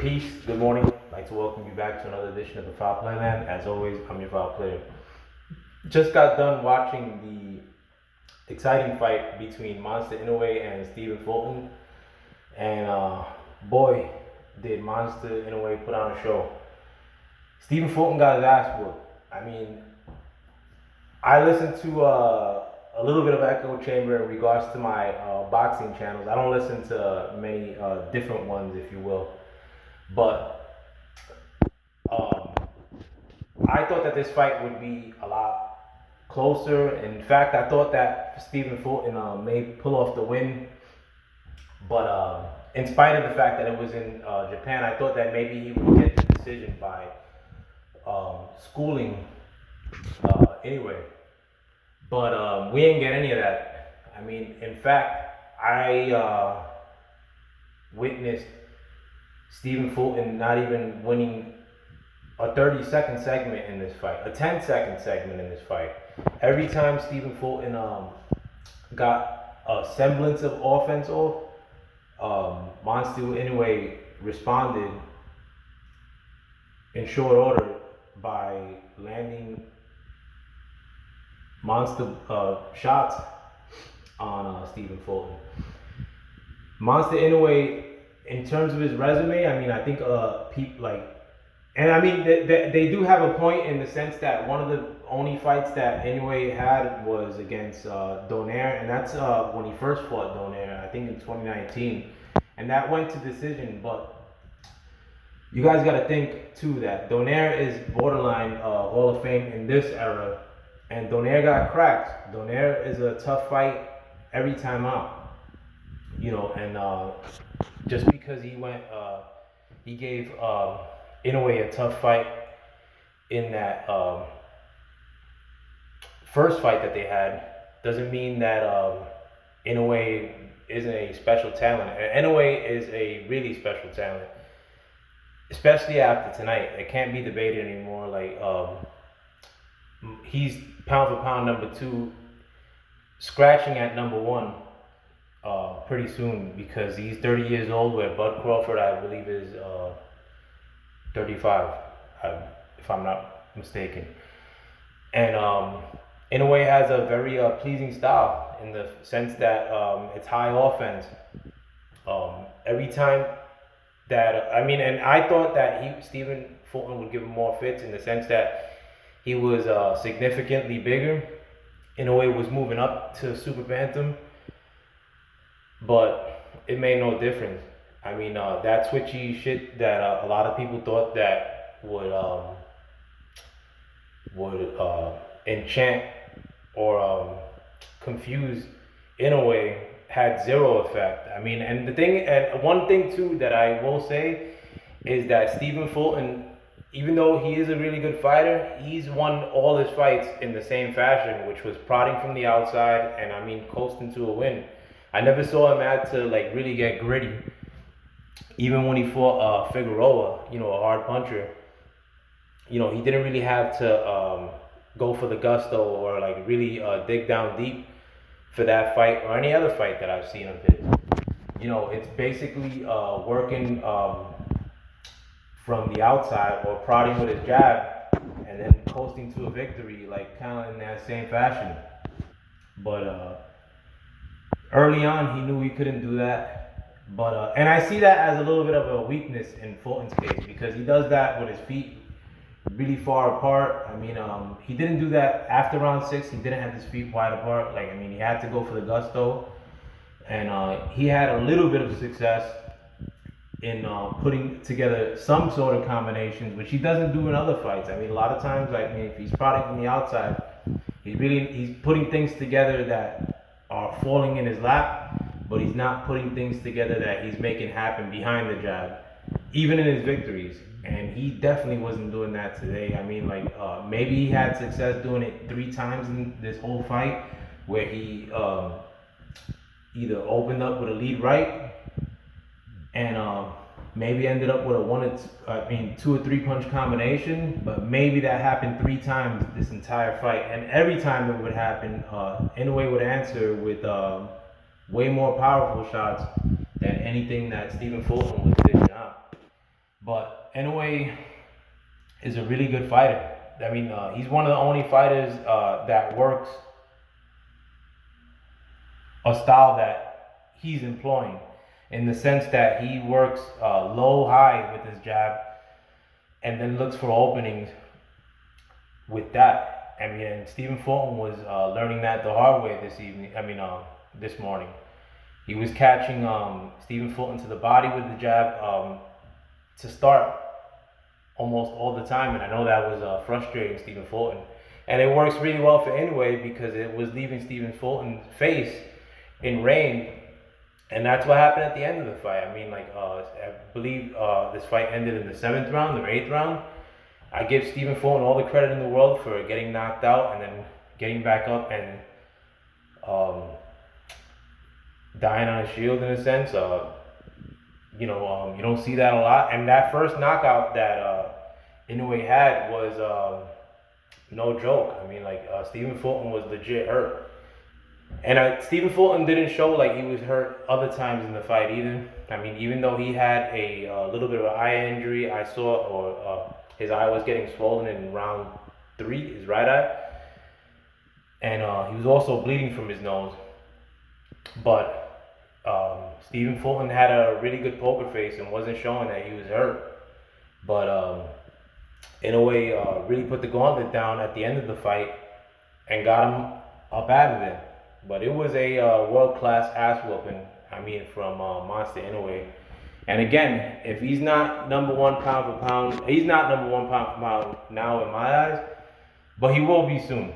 Peace, good morning. I'd like to welcome you back to another edition of the Foul Play Land. As always, I'm your foul player. Just got done watching the exciting fight between Monster Inoue and Stephen Fulton. And boy, did Monster Inoue put on a show. Stephen Fulton got his ass whooped. I mean, I listened to a little bit of echo chamber in regards to my boxing channels. I don't listen to many different ones, if you will. But I thought that this fight would be a lot closer. In fact, I thought that Stephen Fulton may pull off the win. But in spite of the fact that it was in Japan, I thought that maybe he would get the decision by schooling anyway. But we didn't get any of that. I mean, in fact, I witnessed Stephen Fulton not even winning a 30-second segment in this fight, a 10-second segment in this fight. Every time Stephen Fulton got a semblance of offense off, Monster Inoue responded in short order by landing monster shots on Stephen Fulton. Monster Inoue, in terms of his resume, I mean, I think people like, and I mean, they do have a point in the sense that one of the only fights that Inoue had was against Donaire, and that's when he first fought Donaire, I think in 2019, and that went to decision. But you guys got to think too that Donaire is borderline Hall of Fame in this era, and Donaire got cracked. Donaire is a tough fight every time out, you know, and just because he gave Inoue a tough fight in that first fight that they had, doesn't mean that Inoue isn't a special talent. Inoue is a really special talent, especially after tonight. It can't be debated anymore. Like he's pound for pound number 2, scratching at number 1. Pretty soon, because he's 30 years old, where Bud Crawford, I believe, is 35, if I'm not mistaken. And Inoue has a very pleasing style in the sense that it's high offense. Every time that, I mean, and I thought that Stephen Fulton would give him more fits in the sense that he was significantly bigger. Inoue was moving up to super bantam, but it made no difference. I mean, that twitchy shit that a lot of people thought that would enchant or confuse Inoue had zero effect. I mean, and one thing too that I will say is that Stephen Fulton, even though he is a really good fighter, he's won all his fights in the same fashion, which was prodding from the outside and, I mean, coasting to a win. I never saw him have to like really get gritty. Even when he fought Figueroa, you know, a hard puncher, you know, he didn't really have to go for the gusto or like really dig down deep for that fight or any other fight that I've seen of his. You know, it's basically working from the outside or prodding with his jab and then coasting to a victory, like kind of in that same fashion. But early on, he knew he couldn't do that. But and I see that as a little bit of a weakness in Fulton's case, because he does that with his feet really far apart. I mean, he didn't do that after round 6. He didn't have his feet wide apart. Like, I mean, he had to go for the gusto, and he had a little bit of success in putting together some sort of combinations, which he doesn't do in other fights. I mean, a lot of times, like, I mean, if he's prodding from the outside, he's putting things together that are falling in his lap, but he's not putting things together that he's making happen behind the jab, even in his victories. And he definitely wasn't doing that today. I mean, like, maybe he had success doing it 3 times in this whole fight, where he either opened up with a lead right and maybe ended up with a 2 or 3 punch combination. But maybe that happened 3 times this entire fight, and every time it would happen, Inoue would answer with way more powerful shots than anything that Stephen Fulton was dishing out. But Inoue is a really good fighter. I mean, he's one of the only fighters that works a style that he's employing, in the sense that he works low high with his jab and then looks for openings with that. I mean, and Stephen Fulton was learning that the hard way this evening. This morning, he was catching Stephen Fulton to the body with the jab to start almost all the time, and I know that was frustrating Stephen Fulton. And it works really well for Inoue because it was leaving Stephen Fulton's face in range, and that's what happened at the end of the fight. I mean, I believe this fight ended in the 7th round or 8th round. I give Stephen Fulton all the credit in the world for getting knocked out and then getting back up and dying on a shield in a sense. You don't see that a lot. And that first knockout that Inoue had was no joke. I mean, Stephen Fulton was legit hurt. And Stephen Fulton didn't show like he was hurt other times in the fight either. I mean, even though he had a little bit of an eye injury, I saw, or his eye was getting swollen in round 3, his right eye. And he was also bleeding from his nose. But Stephen Fulton had a really good poker face and wasn't showing that he was hurt. But Inoue really put the gauntlet down at the end of the fight and got him up out of there. But it was a world-class ass whooping, from Monster Inoue. And again, if he's not number 1 pound for pound, he's not number 1 pound for pound now in my eyes, but he will be soon.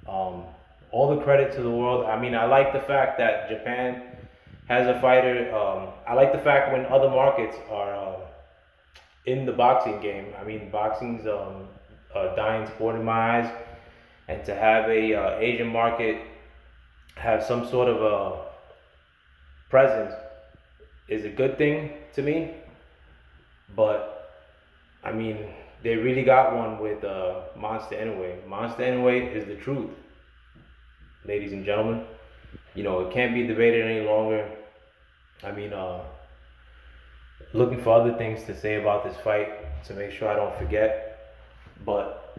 All the credit to the world. I mean, I like the fact that Japan has a fighter. I like the fact when other markets are in the boxing game. I mean, boxing's a dying sport in my eyes, and to have a Asian market have some sort of a presence is a good thing to me. But I mean, they really got one with Monster Inoue. Monster Inoue is the truth, ladies and gentlemen. It can't be debated any longer. I mean, looking for other things to say about this fight to make sure I don't forget. But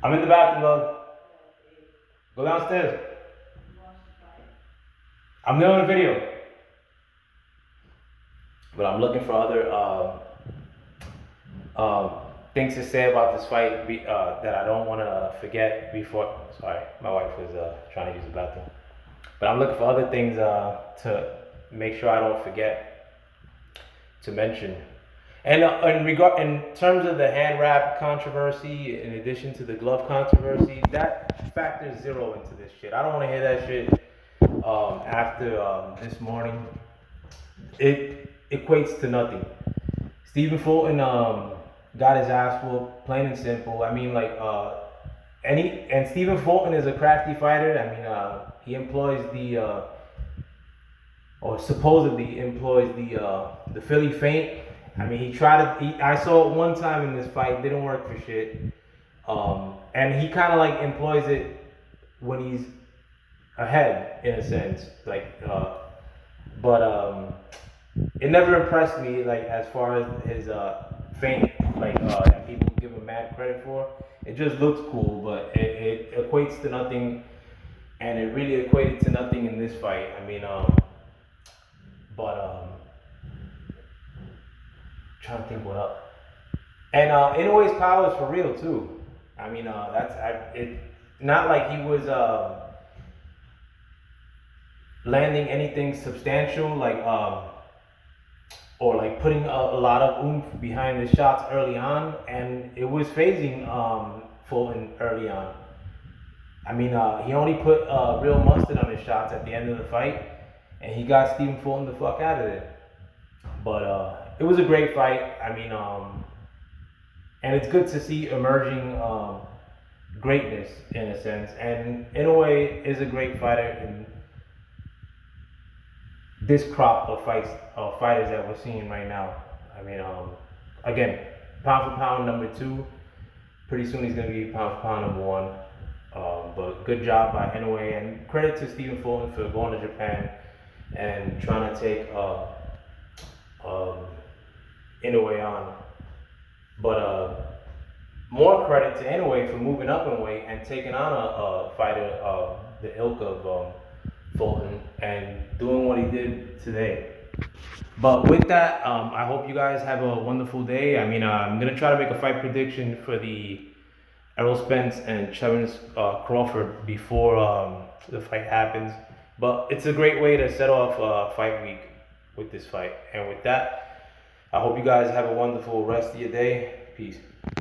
I'm in the bathroom, love. Go downstairs. I'm doing a video. But I'm looking for other things to say about this fight that I don't want to forget before. Sorry, my wife was trying to use the bathroom. But I'm looking for other things to make sure I don't forget to mention. And in terms of the hand wrap controversy, in addition to the glove controversy, that factors 0 into this shit. I don't want to hear that shit after this morning. It equates to nothing. Stephen Fulton got his ass whooped, plain and simple. I mean, and Stephen Fulton is a crafty fighter. I mean, he employs or supposedly employs the Philly feint. I mean, I saw it one time in this fight, didn't work for shit. And he kind of employs it when he's ahead, in a sense. But it never impressed me, as far as his feint, that people give him mad credit for. It just looks cool, but it equates to nothing, and it really equated to nothing in this fight. I mean, trying to think what up. And Inoue's power is for real too. I mean, it not like he was landing anything substantial, or putting a lot of oomph behind his shots early on, and it was phasing Fulton early on. I mean, he only put real mustard on his shots at the end of the fight, and he got Stephen Fulton the fuck out of there. But it was a great fight. I mean, and it's good to see emerging greatness in a sense. And Inoue is a great fighter in this crop of fighters that we're seeing right now. I mean, again, pound for pound number 2. Pretty soon he's gonna be pound for pound number 1. But good job by Inoue, and credit to Stephen Fulton for going to Japan and trying to take um, Inoue on. But more credit to Inoue for moving up in weight and taking on a fighter the ilk of Fulton and doing what he did today. But with that, I hope you guys have a wonderful day. I mean, I'm gonna try to make a fight prediction for the Errol Spence and Terence Crawford before the fight happens. But it's a great way to set off fight week with this fight. And with that, I hope you guys have a wonderful rest of your day. Peace.